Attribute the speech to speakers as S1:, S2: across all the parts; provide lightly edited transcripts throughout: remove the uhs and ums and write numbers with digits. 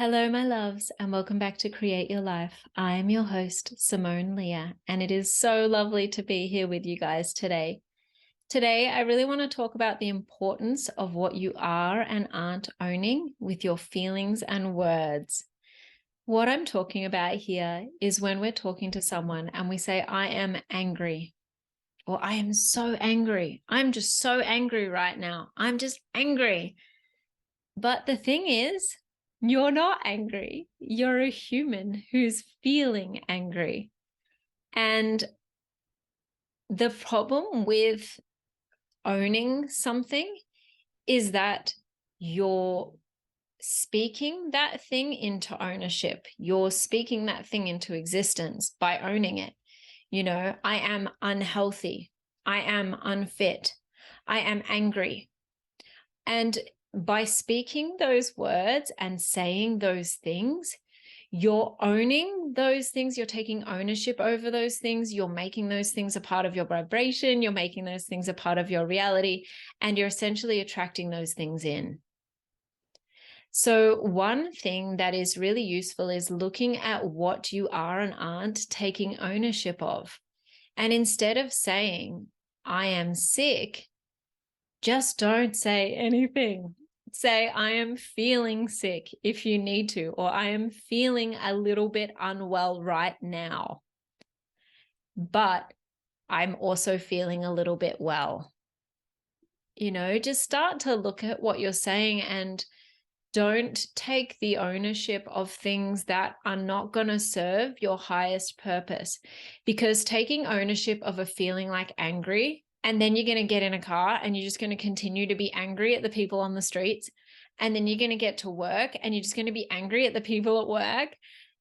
S1: Hello, my loves, and welcome back to Create Your Life. I am your host, Simone Leah, and it is so lovely to be here with you guys today. Today, I really want to talk about the importance of what you are and aren't owning with your feelings and words. What I'm talking about here is when we're talking to someone and we say, I am angry, or I am so angry. I'm just so angry right now. I'm just angry. But the thing is, you're not angry. You're a human who's feeling angry. And the problem with owning something is that you're speaking that thing into ownership. You're speaking that thing into existence by owning it. You know, I am unhealthy. I am unfit. I am angry. And by speaking those words and saying those things, you're owning those things. You're taking ownership over those things. You're making those things a part of your vibration. You're making those things a part of your reality. And you're essentially attracting those things in. So one thing that is really useful is looking at what you are and aren't taking ownership of. And instead of saying, I am sick, just don't say anything. Say, I am feeling sick if you need to, or I am feeling a little bit unwell right now, but I'm also feeling a little bit well. You know, just start to look at what you're saying and don't take the ownership of things that are not going to serve your highest purpose. Because taking ownership of a feeling like angry, and then you're going to get in a car and you're just going to continue to be angry at the people on the streets. And then you're going to get to work and you're just going to be angry at the people at work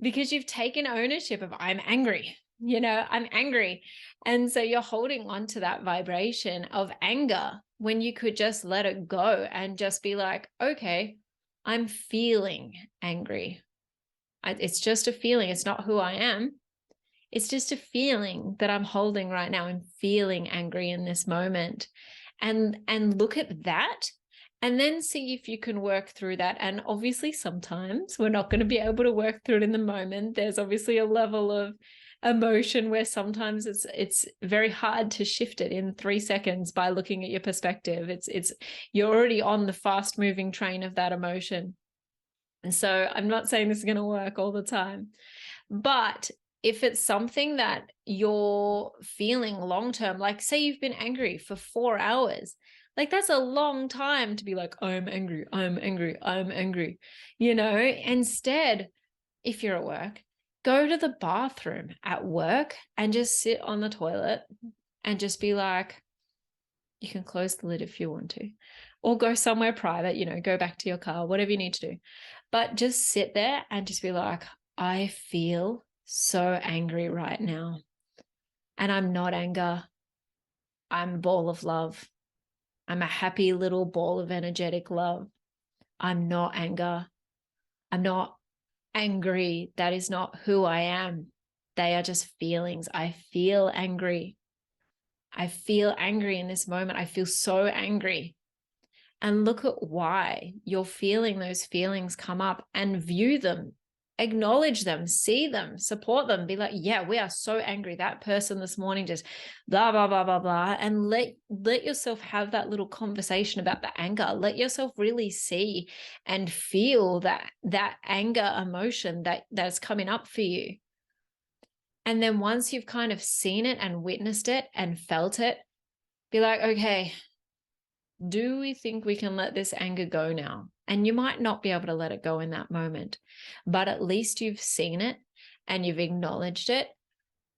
S1: because you've taken ownership of I'm angry, I'm angry. And so you're holding on to that vibration of anger when you could just let it go and just be like, okay, I'm feeling angry. It's just a feeling. It's not who I am. It's just a feeling that I'm holding right now. I'm feeling angry in this moment. And look at that and then see if you can work through that. And obviously sometimes we're not going to be able to work through it in the moment. There's obviously a level of emotion where sometimes it's very hard to shift it in 3 seconds by looking at your perspective. It's you're already on the fast moving train of that emotion. And so I'm not saying this is going to work all the time, but if it's something that you're feeling long-term, like say you've been angry for 4 hours, like that's a long time to be like, I'm angry, I'm angry, I'm angry, Instead, if you're at work, go to the bathroom at work and just sit on the toilet and just be like, you can close the lid if you want to, or go somewhere private, go back to your car, whatever you need to do. But just sit there and just be like, I feel so angry right now. And I'm not anger. I'm a ball of love. I'm a happy little ball of energetic love. I'm not anger. I'm not angry. That is not who I am. They are just feelings. I feel angry. I feel angry in this moment. I feel so angry. And look at why you're feeling those feelings come up and view them. Acknowledge them, see them, support them, be like, yeah, we are so angry. That person this morning just blah, blah, blah, blah, blah. And let yourself have that little conversation about the anger. Let yourself really see and feel that anger emotion that's coming up for you. And then once you've kind of seen it and witnessed it and felt it, be like, okay, do we think we can let this anger go now? And you might not be able to let it go in that moment, but at least you've seen it and you've acknowledged it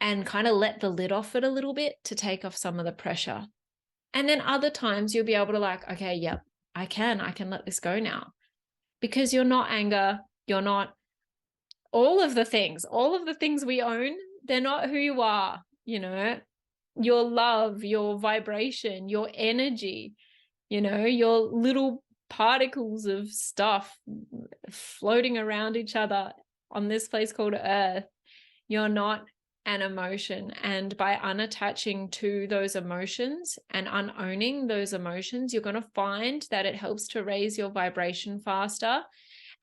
S1: and kind of let the lid off it a little bit to take off some of the pressure. And then other times you'll be able to like, okay, yep, I can let this go now, because you're not anger. You're not all of the things we own. They're not who you are, your love, your vibration, your energy, your little particles of stuff floating around each other on this place called Earth. You're not an emotion. And by unattaching to those emotions and unowning those emotions, you're going to find that it helps to raise your vibration faster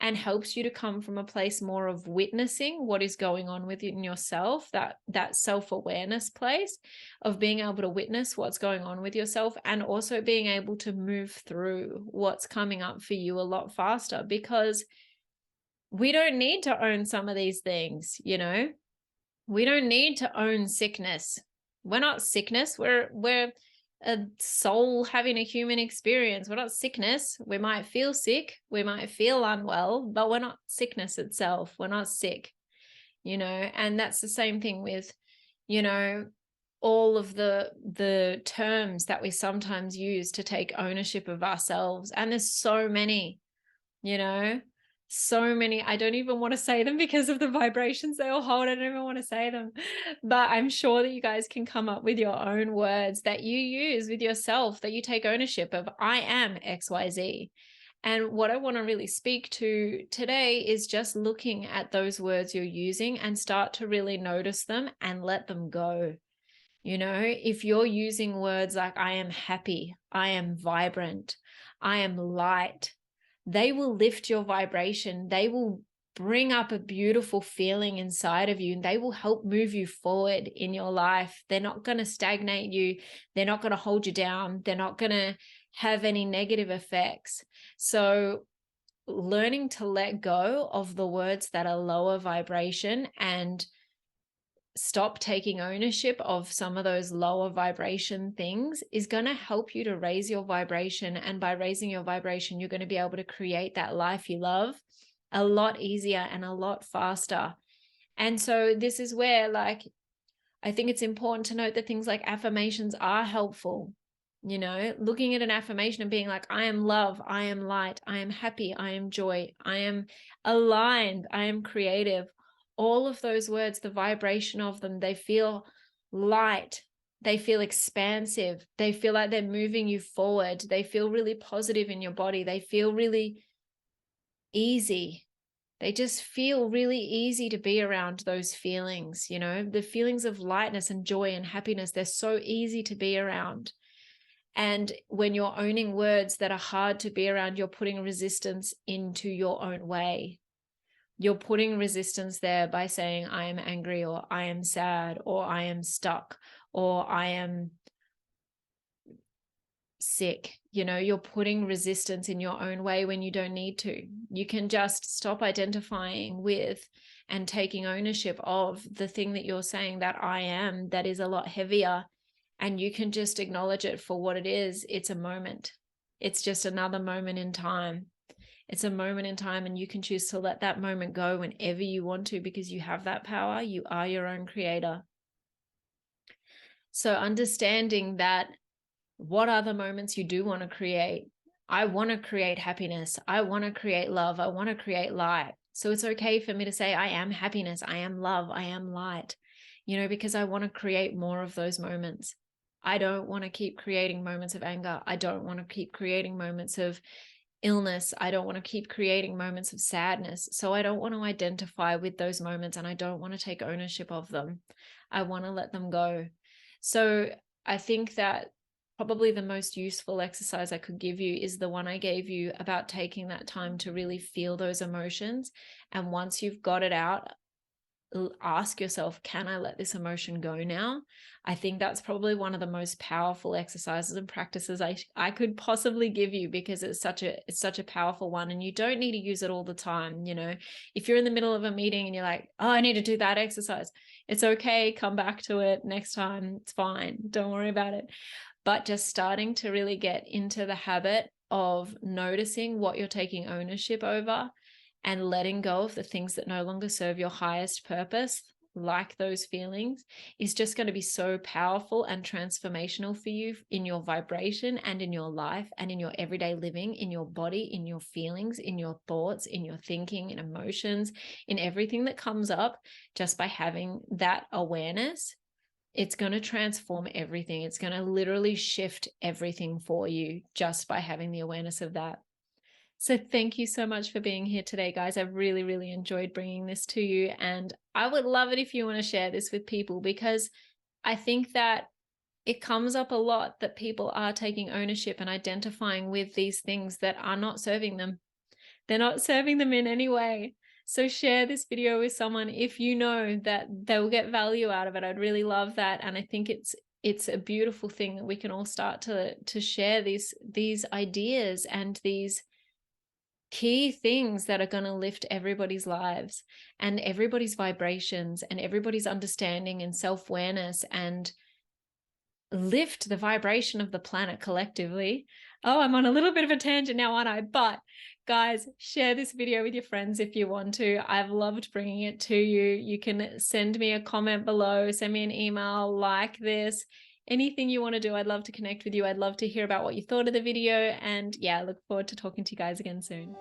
S1: and helps you to come from a place more of witnessing what is going on within yourself, that self-awareness place of being able to witness what's going on with yourself, and also being able to move through what's coming up for you a lot faster, because we don't need to own some of these things, you know? We don't need to own sickness. We're not sickness. We're a soul having a human experience. We're not sickness. We might feel sick. We might feel unwell, but we're not sickness itself. We're not sick, you know? And that's the same thing with, you know, all of the terms that we sometimes use to take ownership of ourselves. And there's so many, you know, so many. I don't even want to say them because of the vibrations they all hold. I don't even want to say them, but I'm sure that you guys can come up with your own words that you use with yourself, that you take ownership of. I am XYZ. And what I want to really speak to today is just looking at those words you're using and start to really notice them and let them go. You know, if you're using words like I am happy, I am vibrant, I am light, they will lift your vibration. They will bring up a beautiful feeling inside of you, and they will help move you forward in your life. They're not going to stagnate you. They're not going to hold you down. They're not going to have any negative effects. So learning to let go of the words that are lower vibration and stop taking ownership of some of those lower vibration things is going to help you to raise your vibration. And by raising your vibration, you're going to be able to create that life you love a lot easier and a lot faster. And so this is where, like, I think it's important to note that things like affirmations are helpful. You know, looking at an affirmation and being like, I am love, I am light, I am happy, I am joy, I am aligned, I am creative. All of those words, the vibration of them, they feel light, they feel expansive, they feel like they're moving you forward, they feel really positive in your body, they feel really easy. They just feel really easy to be around those feelings, you know, the feelings of lightness and joy and happiness, they're so easy to be around. And when you're owning words that are hard to be around, you're putting resistance into your own way. You're putting resistance there by saying, I am angry, or I am sad, or I am stuck, or I am sick. You know, you're putting resistance in your own way when you don't need to. You can just stop identifying with and taking ownership of the thing that you're saying, that I am, that is a lot heavier. And you can just acknowledge it for what it is. It's a moment. It's just another moment in time. It's a moment in time, and you can choose to let that moment go whenever you want to, because you have that power. You are your own creator. So understanding that, what are the moments you do want to create? I want to create happiness. I want to create love. I want to create light. So it's okay for me to say, I am happiness. I am love. I am light, you know, because I want to create more of those moments. I don't want to keep creating moments of anger. I don't want to keep creating moments of illness. I don't want to keep creating moments of sadness. So I don't want to identify with those moments, and I don't want to take ownership of them. I want to let them go. So I think that probably the most useful exercise I could give you is the one I gave you about taking that time to really feel those emotions. And once you've got it out, ask yourself, can I let this emotion go now? I think that's probably one of the most powerful exercises and practices I could possibly give you, because it's such a powerful one, and you don't need to use it all the time. You know, if you're in the middle of a meeting and you're like, oh, I need to do that exercise, it's okay. Come back to it next time. It's fine. Don't worry about it. But just starting to really get into the habit of noticing what you're taking ownership over and letting go of the things that no longer serve your highest purpose, like those feelings, is just going to be so powerful and transformational for you in your vibration and in your life and in your everyday living, in your body, in your feelings, in your thoughts, in your thinking, in emotions, in everything that comes up. Just by having that awareness, it's going to transform everything. It's going to literally shift everything for you just by having the awareness of that. So thank you so much for being here today, guys. I've really, really enjoyed bringing this to you. And I would love it if you want to share this with people, because I think that it comes up a lot that people are taking ownership and identifying with these things that are not serving them. They're not serving them in any way. So share this video with someone if you know that they'll get value out of it. I'd really love that. And I think it's a beautiful thing that we can all start to share these ideas and these key things that are going to lift everybody's lives and everybody's vibrations and everybody's understanding and self-awareness, and lift the vibration of the planet collectively. Oh, I'm on a little bit of a tangent now, aren't I? But guys, share this video with your friends if you want to. I've loved bringing it to you. You can send me a comment below, send me an email, like this, anything you want to do. I'd love to connect with you. I'd love to hear about what you thought of the video. And yeah, I look forward to talking to you guys again soon.